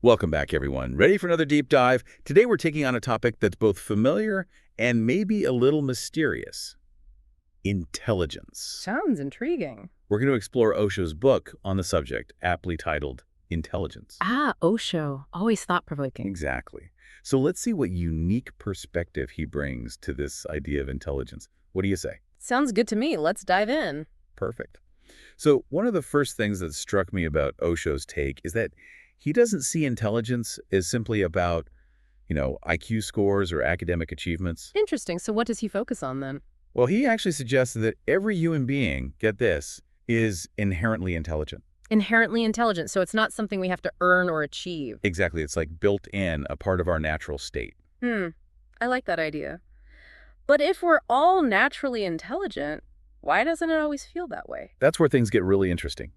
Welcome back, everyone. Ready for another deep dive? Today we're taking on a topic that's both familiar and maybe a little mysterious. Intelligence. Sounds intriguing. We're going to explore Osho's book on the subject, aptly titled Intelligence. Ah, Osho. Always thought-provoking. Exactly. So let's see what unique perspective he brings to this idea of intelligence. What do you say? Sounds good to me. Let's dive in. Perfect. So one of the first things that struck me about Osho's take is that he doesn't see intelligence as simply about, IQ scores or academic achievements. Interesting. So what does he focus on then? Well, he actually suggests that every human being, get this, is inherently intelligent. Inherently intelligent. So it's not something we have to earn or achieve. Exactly. It's like built in, a part of our natural state. I like that idea. But if we're all naturally intelligent, why doesn't it always feel that way? That's where things get really interesting.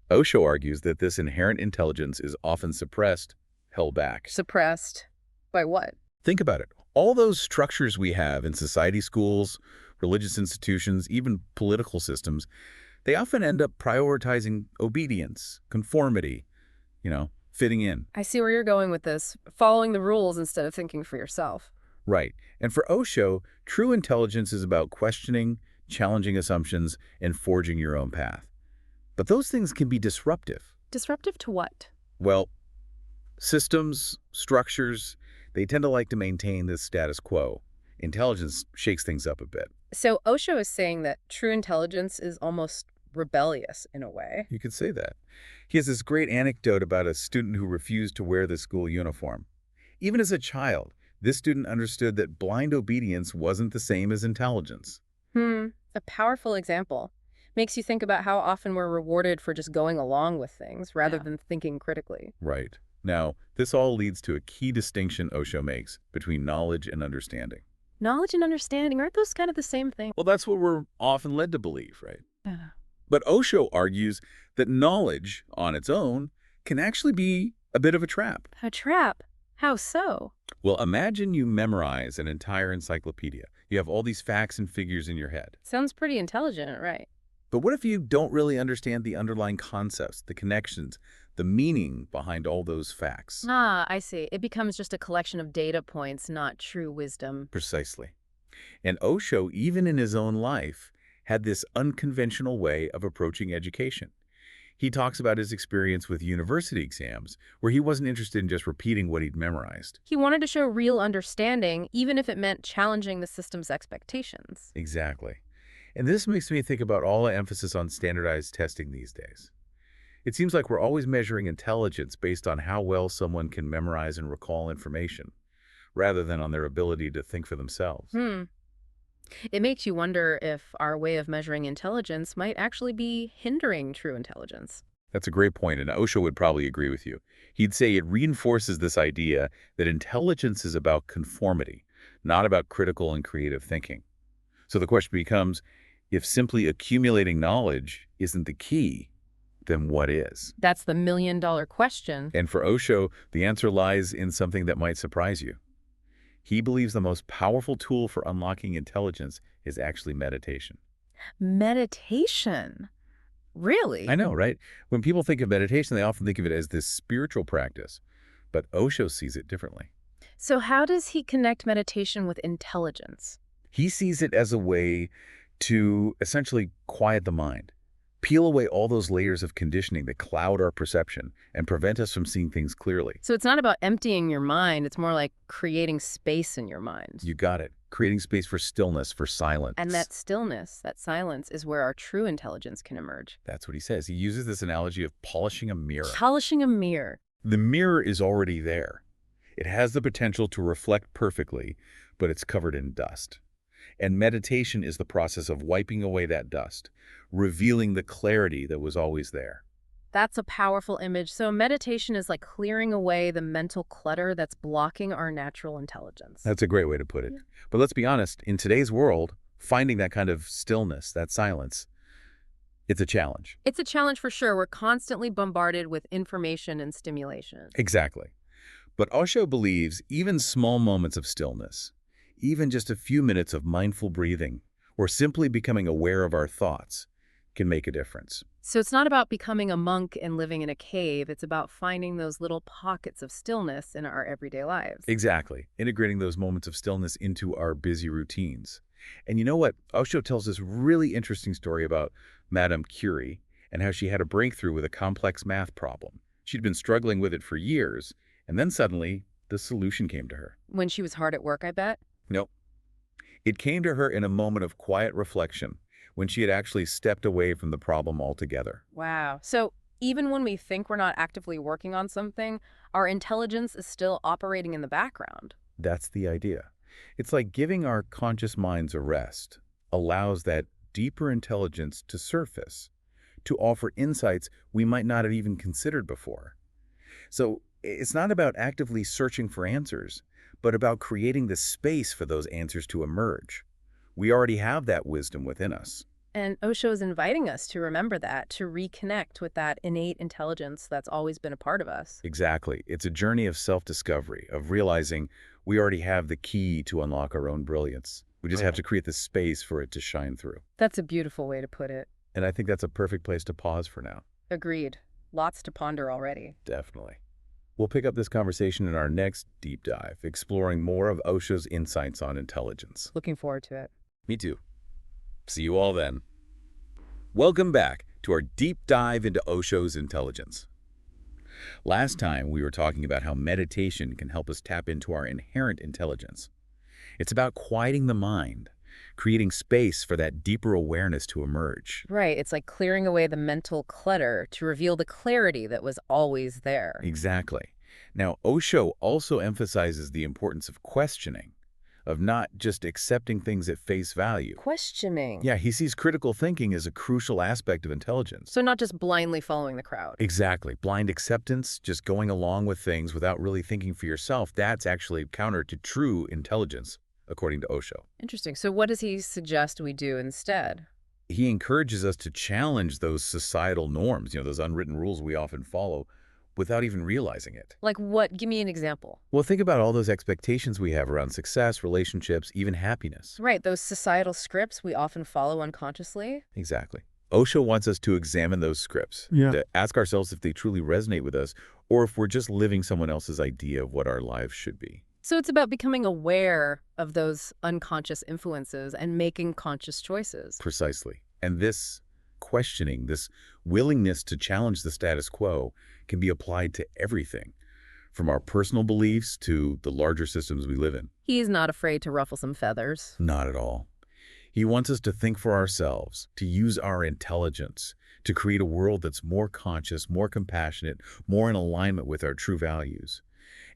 Osho argues that this inherent intelligence is often suppressed, held back. Suppressed. By what? Think about it. All those structures we have in society, schools, religious institutions, even political systems, they often end up prioritizing obedience, conformity, fitting in. I see where you're going with this. Following the rules instead of thinking for yourself. Right. And for Osho, true intelligence is about questioning, challenging assumptions, and forging your own path. But those things can be disruptive. Disruptive to what? Well, systems, structures, they tend to like to maintain the status quo. Intelligence shakes things up a bit. So Osho is saying that true intelligence is almost rebellious in a way. You could say that. He has this great anecdote about a student who refused to wear the school uniform. Even as a child, this student understood that blind obedience wasn't the same as intelligence. A powerful example. Makes you think about how often we're rewarded for just going along with things rather than thinking critically. Right. Now, this all leads to a key distinction Osho makes between knowledge and understanding. Knowledge and understanding, aren't those kind of the same thing? Well, that's what we're often led to believe, right? Yeah. But Osho argues that knowledge on its own can actually be a bit of a trap. A trap? How so? Well, imagine you memorize an entire encyclopedia. You have all these facts and figures in your head. Sounds pretty intelligent, right? But what if you don't really understand the underlying concepts, the connections, the meaning behind all those facts? Ah, I see. It becomes just a collection of data points, not true wisdom. Precisely. And Osho, even in his own life, had this unconventional way of approaching education. He talks about his experience with university exams, where he wasn't interested in just repeating what he'd memorized. He wanted to show real understanding, even if it meant challenging the system's expectations. Exactly. And this makes me think about all the emphasis on standardized testing these days. It seems like we're always measuring intelligence based on how well someone can memorize and recall information, rather than on their ability to think for themselves. It makes you wonder if our way of measuring intelligence might actually be hindering true intelligence. That's a great point, and Osho would probably agree with you. He'd say it reinforces this idea that intelligence is about conformity, not about critical and creative thinking. So the question becomes, if simply accumulating knowledge isn't the key, then what is? That's the million-dollar question. And for Osho, the answer lies in something that might surprise you. He believes the most powerful tool for unlocking intelligence is actually meditation. Meditation? Really? I know, right? When people think of meditation, they often think of it as this spiritual practice, but Osho sees it differently. So how does he connect meditation with intelligence? He sees it as a way to essentially quiet the mind, peel away all those layers of conditioning that cloud our perception and prevent us from seeing things clearly. So it's not about emptying your mind, it's more like creating space in your mind. You got it. Creating space for stillness, for silence. And that stillness, that silence, is where our true intelligence can emerge. That's what he says. He uses this analogy of polishing a mirror. Polishing a mirror. The mirror is already there. It has the potential to reflect perfectly, but it's covered in dust. And meditation is the process of wiping away that dust, revealing the clarity that was always there. That's a powerful image. So meditation is like clearing away the mental clutter that's blocking our natural intelligence. That's a great way to put it. Yeah. But let's be honest, in today's world, finding that kind of stillness, that silence, it's a challenge. It's a challenge for sure. We're constantly bombarded with information and stimulation. Exactly. But Osho believes even small moments of stillness, even just a few minutes of mindful breathing, or simply becoming aware of our thoughts, can make a difference. So it's not about becoming a monk and living in a cave. It's about finding those little pockets of stillness in our everyday lives. Exactly. Integrating those moments of stillness into our busy routines. And you know what? Osho tells this really interesting story about Madame Curie and how she had a breakthrough with a complex math problem. She'd been struggling with it for years, and then suddenly the solution came to her. When she was hard at work, I bet. Nope. It came to her in a moment of quiet reflection when she had actually stepped away from the problem altogether. Wow. So even when we think we're not actively working on something, our intelligence is still operating in the background. That's the idea. It's like giving our conscious minds a rest, allows that deeper intelligence to surface, to offer insights we might not have even considered before. So it's not about actively searching for answers, but about creating the space for those answers to emerge. We already have that wisdom within us. And Osho is inviting us to remember that, to reconnect with that innate intelligence that's always been a part of us. Exactly. It's a journey of self-discovery, of realizing we already have the key to unlock our own brilliance. We just have to create the space for it to shine through. That's a beautiful way to put it. And I think that's a perfect place to pause for now. Agreed. Lots to ponder already. Definitely. We'll pick up this conversation in our next deep dive, exploring more of Osho's insights on intelligence. Looking forward to it. Me too. See you all then. Welcome back to our deep dive into Osho's intelligence. Last time, we were talking about how meditation can help us tap into our inherent intelligence. It's about quieting the mind, creating space for that deeper awareness to emerge. Right. It's like clearing away the mental clutter to reveal the clarity that was always there. Exactly. Now, Osho also emphasizes the importance of questioning, of not just accepting things at face value. Questioning. Yeah, he sees critical thinking as a crucial aspect of intelligence. So not just blindly following the crowd. Exactly. Blind acceptance, just going along with things without really thinking for yourself, that's actually counter to true intelligence, according to Osho. Interesting. So what does he suggest we do instead? He encourages us to challenge those societal norms, those unwritten rules we often follow, without even realizing it. Like what? Give me an example. Well, think about all those expectations we have around success, relationships, even happiness. Right. Those societal scripts we often follow unconsciously. Exactly. Osho wants us to examine those scripts, to ask ourselves if they truly resonate with us, or if we're just living someone else's idea of what our lives should be. So it's about becoming aware of those unconscious influences and making conscious choices. Precisely. And this questioning, this willingness to challenge the status quo can be applied to everything, from our personal beliefs to the larger systems we live in. He's not afraid to ruffle some feathers. Not at all. He wants us to think for ourselves, to use our intelligence, to create a world that's more conscious, more compassionate, more in alignment with our true values.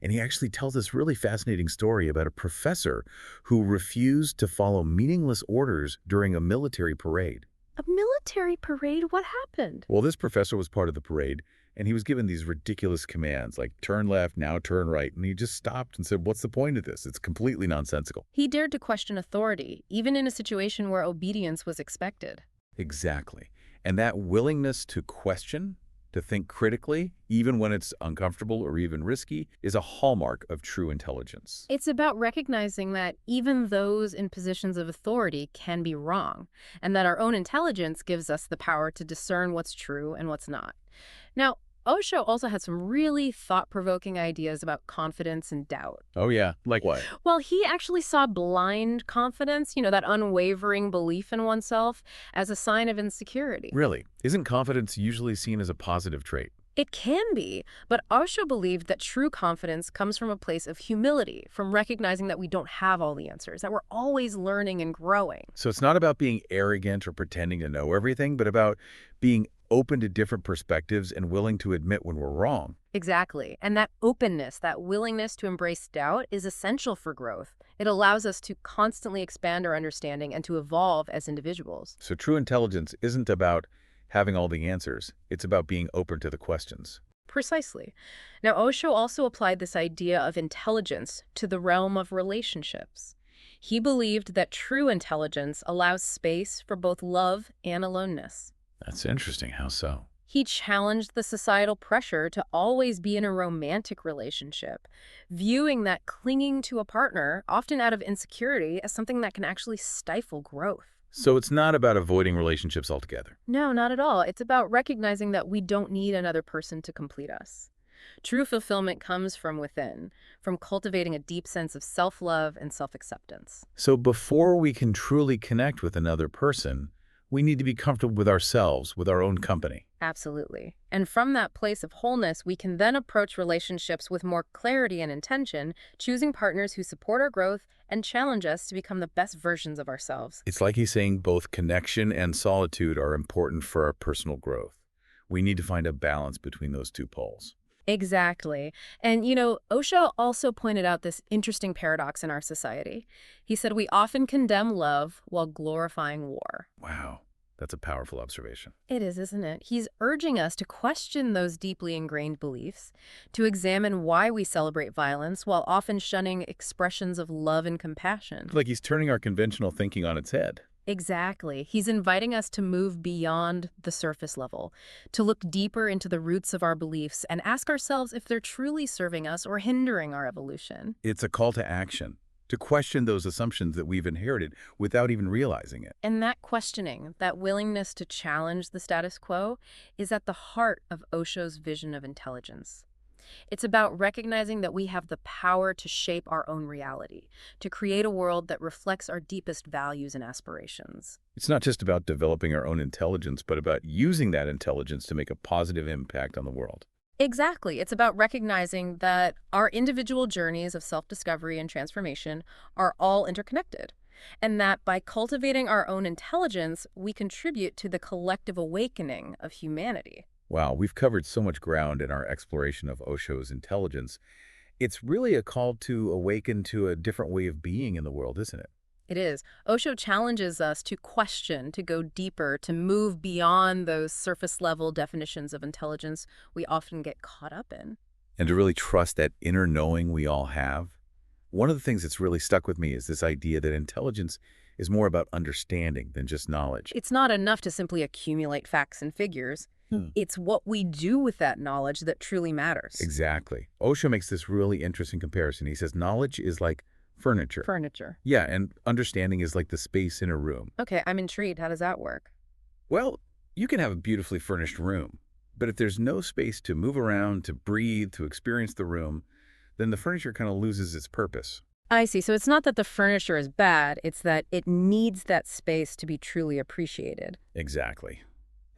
And he actually tells this really fascinating story about a professor who refused to follow meaningless orders during a military parade. A military parade? What happened? Well, this professor was part of the parade, and he was given these ridiculous commands like turn left, now turn right. And he just stopped and said, what's the point of this? It's completely nonsensical. He dared to question authority, even in a situation where obedience was expected. Exactly. And that willingness to question, to think critically, even when it's uncomfortable or even risky, is a hallmark of true intelligence. It's about recognizing that even those in positions of authority can be wrong, and that our own intelligence gives us the power to discern what's true and what's not. Now, Osho also had some really thought-provoking ideas about confidence and doubt. Oh yeah, like what? Well, he actually saw blind confidence, that unwavering belief in oneself, as a sign of insecurity. Really? Isn't confidence usually seen as a positive trait? It can be, but Osho believed that true confidence comes from a place of humility, from recognizing that we don't have all the answers, that we're always learning and growing. So it's not about being arrogant or pretending to know everything, but about being open to different perspectives and willing to admit when we're wrong. Exactly. And that openness, that willingness to embrace doubt is essential for growth. It allows us to constantly expand our understanding and to evolve as individuals. So true intelligence isn't about having all the answers. It's about being open to the questions. Precisely. Now, Osho also applied this idea of intelligence to the realm of relationships. He believed that true intelligence allows space for both love and aloneness. That's interesting. How so? He challenged the societal pressure to always be in a romantic relationship, viewing that clinging to a partner, often out of insecurity, as something that can actually stifle growth. So it's not about avoiding relationships altogether. No, not at all. It's about recognizing that we don't need another person to complete us. True fulfillment comes from within, from cultivating a deep sense of self-love and self-acceptance. So before we can truly connect with another person, we need to be comfortable with ourselves, with our own company. Absolutely. And from that place of wholeness, we can then approach relationships with more clarity and intention, choosing partners who support our growth and challenge us to become the best versions of ourselves. It's like he's saying both connection and solitude are important for our personal growth. We need to find a balance between those two poles. Exactly. And, Osho also pointed out this interesting paradox in our society. He said we often condemn love while glorifying war. Wow, that's a powerful observation. It is, isn't it? He's urging us to question those deeply ingrained beliefs, to examine why we celebrate violence while often shunning expressions of love and compassion. Like he's turning our conventional thinking on its head. Exactly. He's inviting us to move beyond the surface level, to look deeper into the roots of our beliefs and ask ourselves if they're truly serving us or hindering our evolution. It's a call to action, to question those assumptions that we've inherited without even realizing it. And that questioning, that willingness to challenge the status quo, is at the heart of Osho's vision of intelligence. It's about recognizing that we have the power to shape our own reality, to create a world that reflects our deepest values and aspirations. It's not just about developing our own intelligence, but about using that intelligence to make a positive impact on the world. Exactly. It's about recognizing that our individual journeys of self-discovery and transformation are all interconnected, and that by cultivating our own intelligence, we contribute to the collective awakening of humanity. Wow, we've covered so much ground in our exploration of Osho's intelligence. It's really a call to awaken to a different way of being in the world, isn't it? It is. Osho challenges us to question, to go deeper, to move beyond those surface-level definitions of intelligence we often get caught up in. And to really trust that inner knowing we all have. One of the things that's really stuck with me is this idea that intelligence is more about understanding than just knowledge. It's not enough to simply accumulate facts and figures. It's what we do with that knowledge that truly matters. Exactly. Osho makes this really interesting comparison. He says knowledge is like furniture. Furniture. Yeah, and understanding is like the space in a room. Okay, I'm intrigued. How does that work? Well, you can have a beautifully furnished room, but if there's no space to move around, to breathe, to experience the room, then the furniture kind of loses its purpose. I see. So it's not that the furniture is bad, it's that it needs that space to be truly appreciated. Exactly.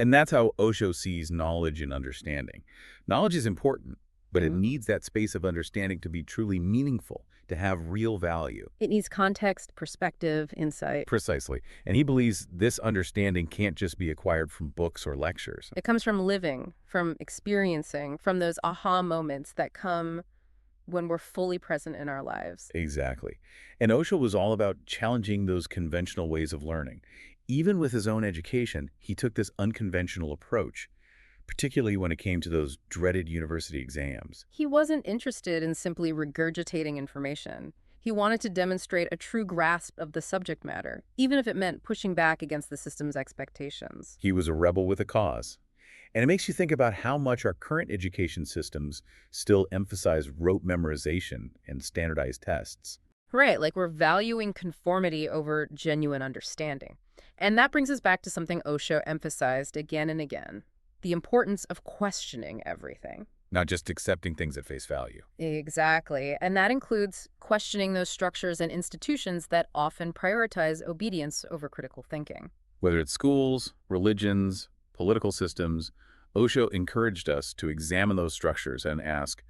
And that's how Osho sees knowledge and understanding. Knowledge is important, but it needs that space of understanding to be truly meaningful, to have real value. It needs context, perspective, insight. Precisely. And he believes this understanding can't just be acquired from books or lectures. It comes from living, from experiencing, from those aha moments that come when we're fully present in our lives. Exactly. And Osho was all about challenging those conventional ways of learning. Even with his own education, he took this unconventional approach, particularly when it came to those dreaded university exams. He wasn't interested in simply regurgitating information. He wanted to demonstrate a true grasp of the subject matter, even if it meant pushing back against the system's expectations. He was a rebel with a cause. And it makes you think about how much our current education systems still emphasize rote memorization and standardized tests. Right, like we're valuing conformity over genuine understanding. And that brings us back to something Osho emphasized again and again, the importance of questioning everything. Not just accepting things at face value. Exactly. And that includes questioning those structures and institutions that often prioritize obedience over critical thinking. Whether it's schools, religions, political systems, Osho encouraged us to examine those structures and ask,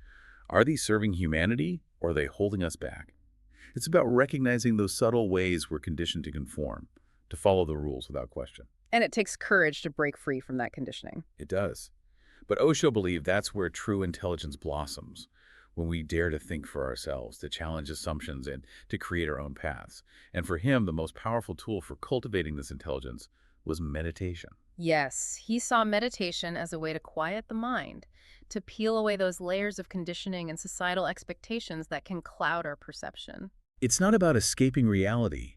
are these serving humanity or are they holding us back? It's about recognizing those subtle ways we're conditioned to conform, to follow the rules without question. And it takes courage to break free from that conditioning. It does. But Osho believed that's where true intelligence blossoms, when we dare to think for ourselves, to challenge assumptions, and to create our own paths. And for him, the most powerful tool for cultivating this intelligence was meditation. Yes, he saw meditation as a way to quiet the mind, to peel away those layers of conditioning and societal expectations that can cloud our perception. It's not about escaping reality,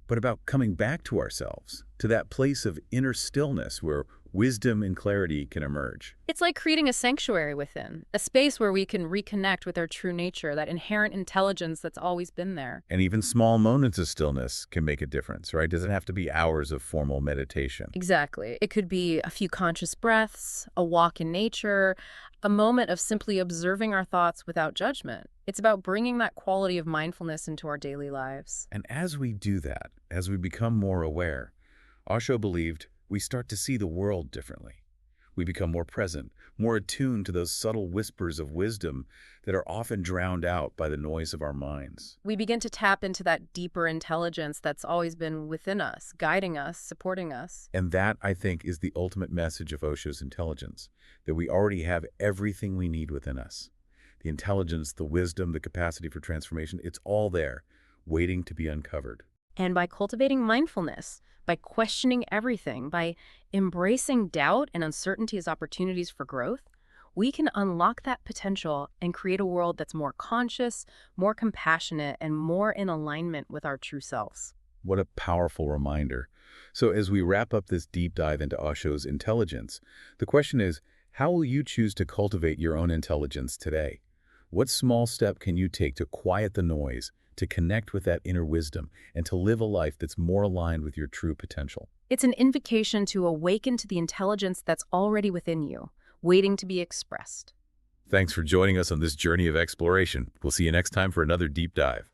but about coming back to ourselves, to that place of inner stillness where wisdom and clarity can emerge. It's like creating a sanctuary within, a space where we can reconnect with our true nature, that inherent intelligence that's always been there. And even small moments of stillness can make a difference, right? Doesn't have to be hours of formal meditation. Exactly. It could be a few conscious breaths, a walk in nature, a moment of simply observing our thoughts without judgment. It's about bringing that quality of mindfulness into our daily lives. And as we do that, as we become more aware, Osho believed we start to see the world differently. We become more present, more attuned to those subtle whispers of wisdom that are often drowned out by the noise of our minds. We begin to tap into that deeper intelligence that's always been within us, guiding us, supporting us. And that, I think, is the ultimate message of Osho's intelligence, that we already have everything we need within us. The intelligence, the wisdom, the capacity for transformation, it's all there, waiting to be uncovered. And by cultivating mindfulness, by questioning everything, by embracing doubt and uncertainty as opportunities for growth, we can unlock that potential and create a world that's more conscious, more compassionate, and more in alignment with our true selves. What a powerful reminder. So as we wrap up this deep dive into Osho's intelligence, the question is, how will you choose to cultivate your own intelligence today? What small step can you take to quiet the noise, to connect with that inner wisdom, and to live a life that's more aligned with your true potential? It's an invitation to awaken to the intelligence that's already within you, waiting to be expressed. Thanks for joining us on this journey of exploration. We'll see you next time for another deep dive.